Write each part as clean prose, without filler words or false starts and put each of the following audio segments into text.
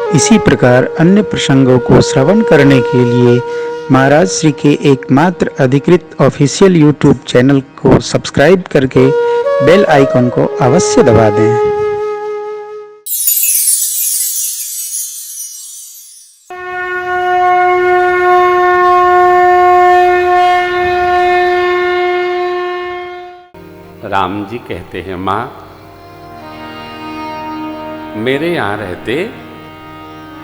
इसी प्रकार अन्य प्रसंगों को श्रवण करने के लिए महाराज श्री के एकमात्र अधिकृत ऑफिशियल यूट्यूब चैनल को सब्सक्राइब करके बेल आइकन को अवश्य दबा दें। राम जी कहते हैं, माँ मेरे यहाँ रहते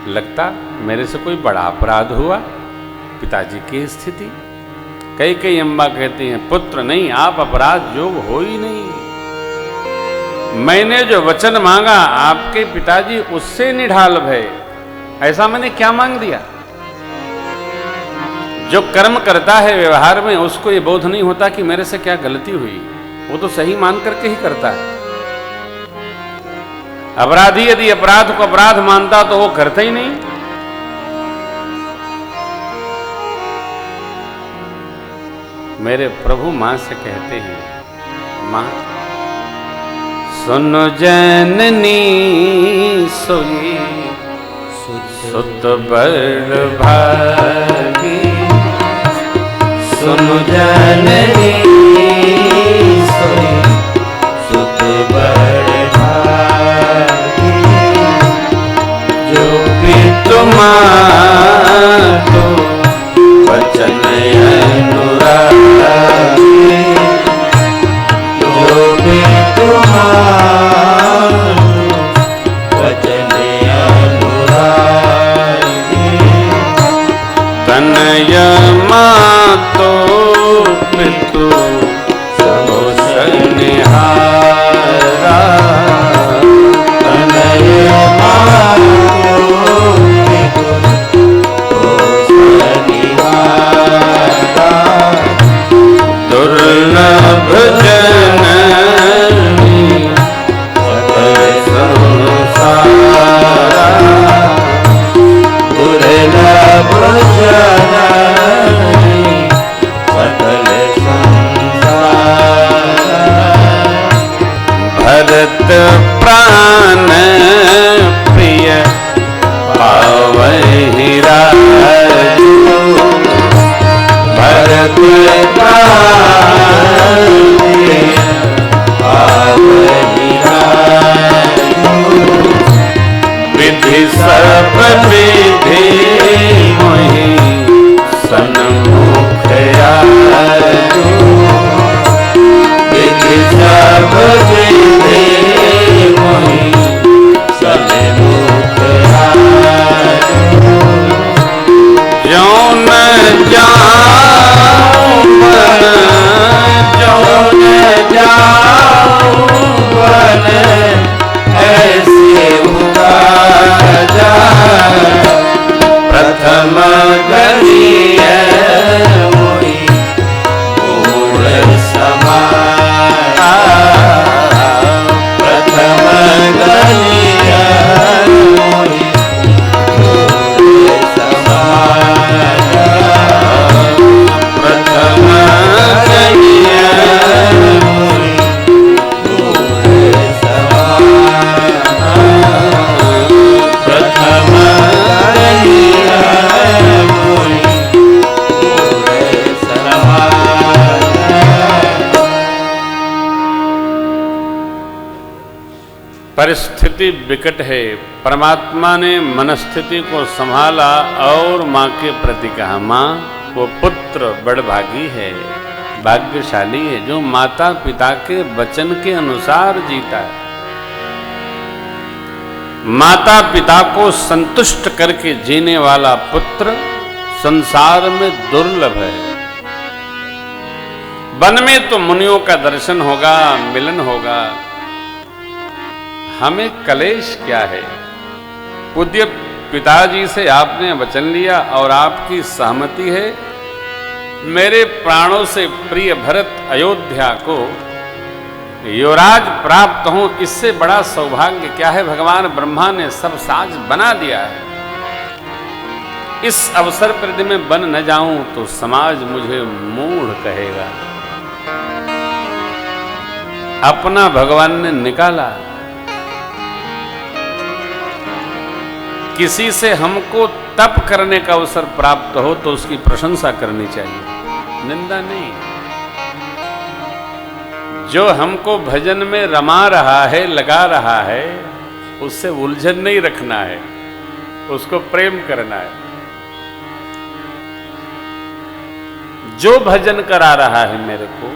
लगता मेरे से कोई बड़ा अपराध हुआ। पिताजी की स्थिति कई अम्मा कहती हैं, पुत्र नहीं, आप अपराध योग्य हो ही नहीं। मैंने जो वचन मांगा आपके पिताजी उससे निढाल भय। ऐसा मैंने क्या मांग दिया? जो कर्म करता है व्यवहार में उसको ये बोध नहीं होता कि मेरे से क्या गलती हुई। वो तो सही मान करके ही करता है। अपराधी यदि अपराध को अपराध मानता तो वो करता ही नहीं। मेरे प्रभु मां से कहते हैं, मां सुन जननी सोई सुत बड़ भागी। सुन जननी सोई सुत बड़ भागी। जो पितु मातो वचन अनुरागी। जो पितु मातो वचन अनुरागी। तनय मातो पितु निहारा। तनय मातो पितु निहारा। दुर्लभ जननी सकल संसारा। दुर्लभ जननी सकल भरत प्राण प्रिय पावहि राजू। भरत प्राण प्रिय पावहि राजू। विधि सब विधि मोहि सन्मुख आजू। विधि सब विधि मोहि सन्मुख आजू। जो न जाऊं बन, जो न जाऊं बन, ऐसे उगाजा। प्रथम गलिय मोहि मूढ़ समाया। प्रथम गलिय मोहि मूढ़ समाया। प्रथम गलिय मोहि मूढ़ समाया। प्रथम गलिय मोहि मूढ़ समाया। परिस्थिति विकट है। परमात्मा ने मनस्थिति को संभाला और माँ के प्रति कहा, माँ वो पुत्र बड़भागी है, भाग्यशाली है जो माता पिता के वचन के अनुसार जीता है। माता पिता को संतुष्ट करके जीने वाला पुत्र संसार में दुर्लभ है। वन में तो मुनियों का दर्शन होगा, मिलन होगा। हमें कलेश क्या है? पूज्य पिताजी से आपने वचन लिया और आपकी सहमति है। मेरे प्राणों से प्रिय भरत अयोध्या को युवराज प्राप्त हो, इससे बड़ा सौभाग्य क्या है? भगवान ब्रह्मा ने सब साज बना दिया है। इस अवसर पर यदि मैं बन न जाऊं तो समाज मुझे मूढ़ कहेगा। अपना भगवान ने निकाला। किसी से हमको तप करने का अवसर प्राप्त हो तो उसकी प्रशंसा करनी चाहिए, निंदा नहीं। जो हमको भजन में रमा रहा है, लगा रहा है, उससे उलझन नहीं रखना है, उसको प्रेम करना है। जो भजन करा रहा है मेरे को,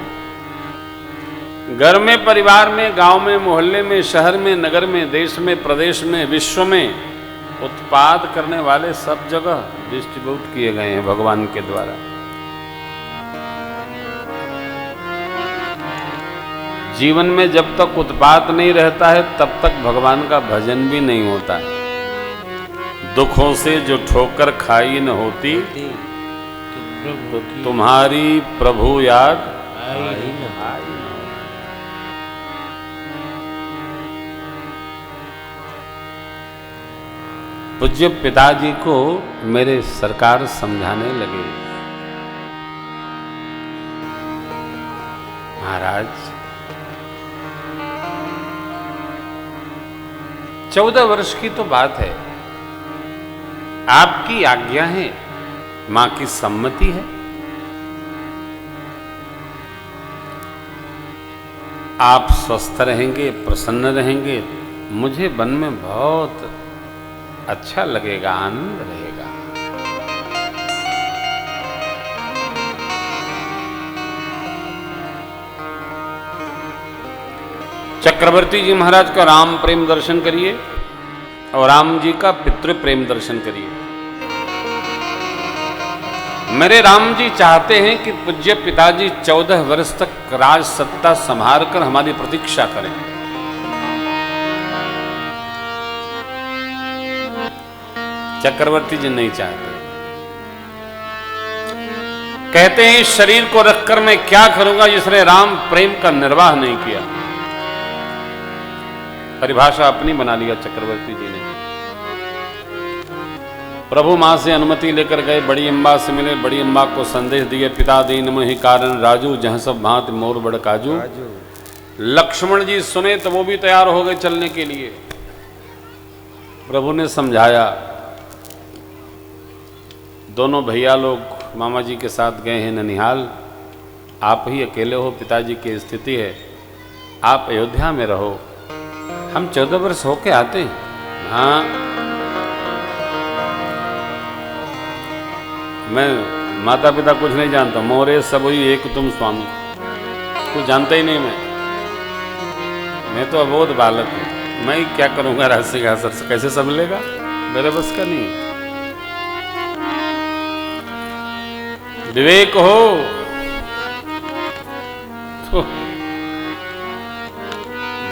घर में, परिवार में, गांव में, मोहल्ले में, शहर में, नगर में, देश में, प्रदेश में, विश्व में उत्पाद करने वाले सब जगह डिस्ट्रीब्यूट किए गए हैं भगवान के द्वारा। जीवन में जब तक उत्पाद नहीं रहता है तब तक भगवान का भजन भी नहीं होता है। दुखों से जो ठोकर खाई न होती तो तुम्हारी प्रभु याद आई न। पूज्य पिताजी को मेरे सरकार समझाने लगे, महाराज 14 वर्ष की तो बात है, आपकी आज्ञा है, मां की सम्मति है, आप स्वस्थ रहेंगे, प्रसन्न रहेंगे, मुझे मन में बहुत अच्छा लगेगा, आनंद रहेगा। चक्रवर्ती जी महाराज का राम प्रेम दर्शन करिए और राम जी का पितृ प्रेम दर्शन करिए। मेरे राम जी चाहते हैं कि पूज्य पिताजी 14 वर्ष तक राज सत्ता संभाल कर हमारी प्रतीक्षा करें। चक्रवर्ती जी नहीं चाहते, कहते हैं इस शरीर को रखकर मैं क्या करूंगा जिसने राम प्रेम का निर्वाह नहीं किया। परिभाषा अपनी बना लिया चक्रवर्ती जी ने। प्रभु मां से अनुमति लेकर गए, बड़ी अम्बा से मिले, बड़ी अम्बा को संदेश दिए, पिता दीन मोहि कारण राजू, जहां सब भांति मोर बड़ काजू। लक्ष्मण जी सुने तो वो भी तैयार हो गए चलने के लिए। प्रभु ने समझाया, दोनों भैया लोग मामा जी के साथ गए हैं ननिहाल, आप ही अकेले हो, पिताजी की स्थिति है, आप अयोध्या में रहो, हम 14 वर्ष होके आते हैं। हाँ, मैं माता पिता कुछ नहीं जानता, मोरे सब हुई एक तुम स्वामी, कुछ जानता ही नहीं। मैं तो अबोध बालक हूँ, मैं क्या करूँगा, राशि का कैसे संभलेगा, मेरे बस का नहीं। विवेक हो तो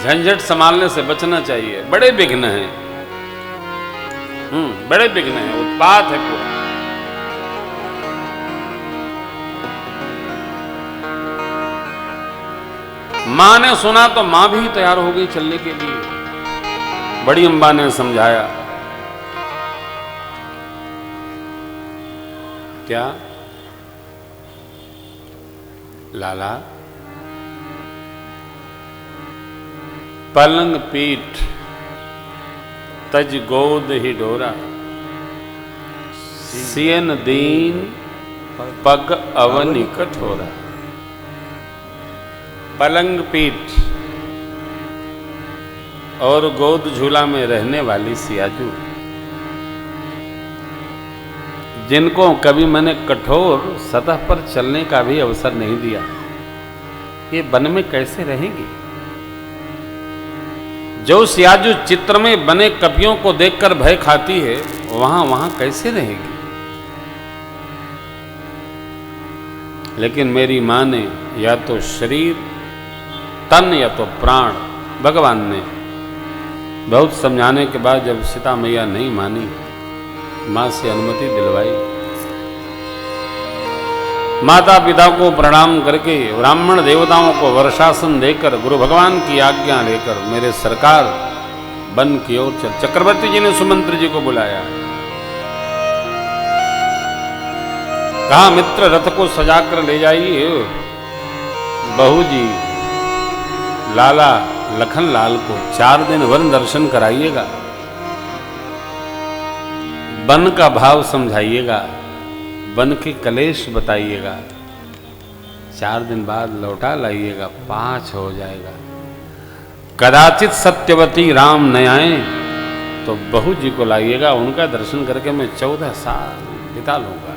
झंझट संभालने से बचना चाहिए। बड़े विघ्न हैं, बड़े विघ्न हैं, उत्पात है पूरा। मां ने सुना तो मां भी तैयार हो गई चलने के लिए। बड़ी अम्बा ने समझाया, क्या लाला, पलंग पीठ तज गोद ही डोरा, सियन दीन पग अवनि कठोरा। पलंग पीठ और गोद झूला में रहने वाली सियाजू, जिनको कभी मैंने कठोर सतह पर चलने का भी अवसर नहीं दिया, ये वन में कैसे रहेंगी? जो सियाजू चित्र में बने कपियों को देखकर भय खाती है, वहां कैसे रहेगी? लेकिन मेरी मां ने या तो शरीर, तन या तो प्राण, भगवान ने बहुत समझाने के बाद जब सीता मैया नहीं मानी, मां से अनुमति दिलवाई। माता पिता को प्रणाम करके, ब्राह्मण देवताओं को वर्षासन देकर, गुरु भगवान की आज्ञा लेकर मेरे सरकार वन की ओर चल। चक्रवर्ती जी ने सुमंत्र जी को बुलाया, कहा मित्र रथ को सजाकर ले जाइए, बहू जी लाला लखन लाल को 4 दिन वन दर्शन कराइएगा। वन का भाव समझाइएगा, वन के कलेश बताइएगा, 4 दिन बाद लौटा लाइएगा, 5 हो जाएगा। कदाचित सत्यवती राम न आए तो बहू जी को लाइएगा, उनका दर्शन करके मैं 14 साल बिता लूंगा।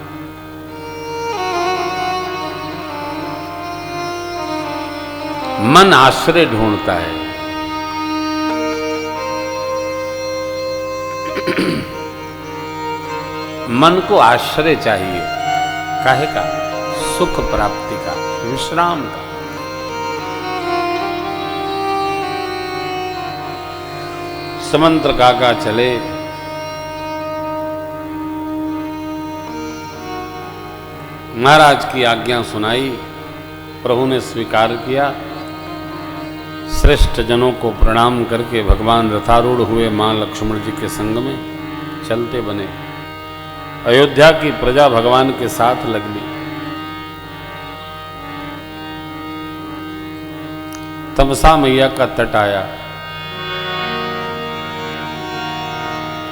मन आश्रय ढूंढता है, मन को आश्रय चाहिए, काहे का? सुख प्राप्ति का, विश्राम का। समंत्र काका चले, महाराज की आज्ञा सुनाई, प्रभु ने स्वीकार किया। श्रेष्ठ जनों को प्रणाम करके भगवान रथारूढ़ हुए मां लक्ष्मण जी के संग में चलते बने। अयोध्या की प्रजा भगवान के साथ लग ली। तमसा मैया का तट आया।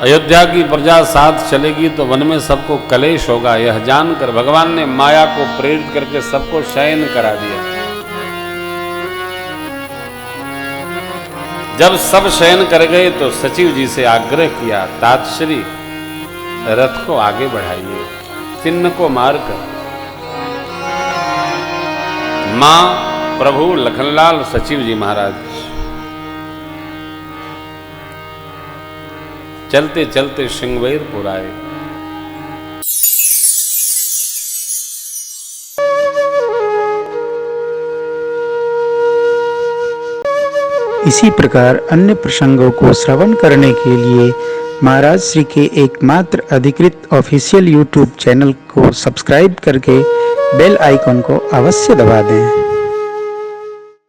अयोध्या की प्रजा साथ चलेगी तो वन में सबको कलेश होगा, यह जानकर भगवान ने माया को प्रेरित करके सबको शयन करा दिया। जब सब शयन कर गए तो सचिव जी से आग्रह किया, तातश्री रथ को आगे बढ़ाइए, चिन्ह को मारकर। मां, प्रभु, लखनलाल, सचिव जी महाराज चलते चलते श्रृंगवेरपुर आए। इसी प्रकार अन्य प्रसंगों को श्रवण करने के लिए महाराज श्री के एकमात्र अधिकृत ऑफिशियल यूट्यूब चैनल को सब्सक्राइब करके बेल आइकन को अवश्य दबा दें।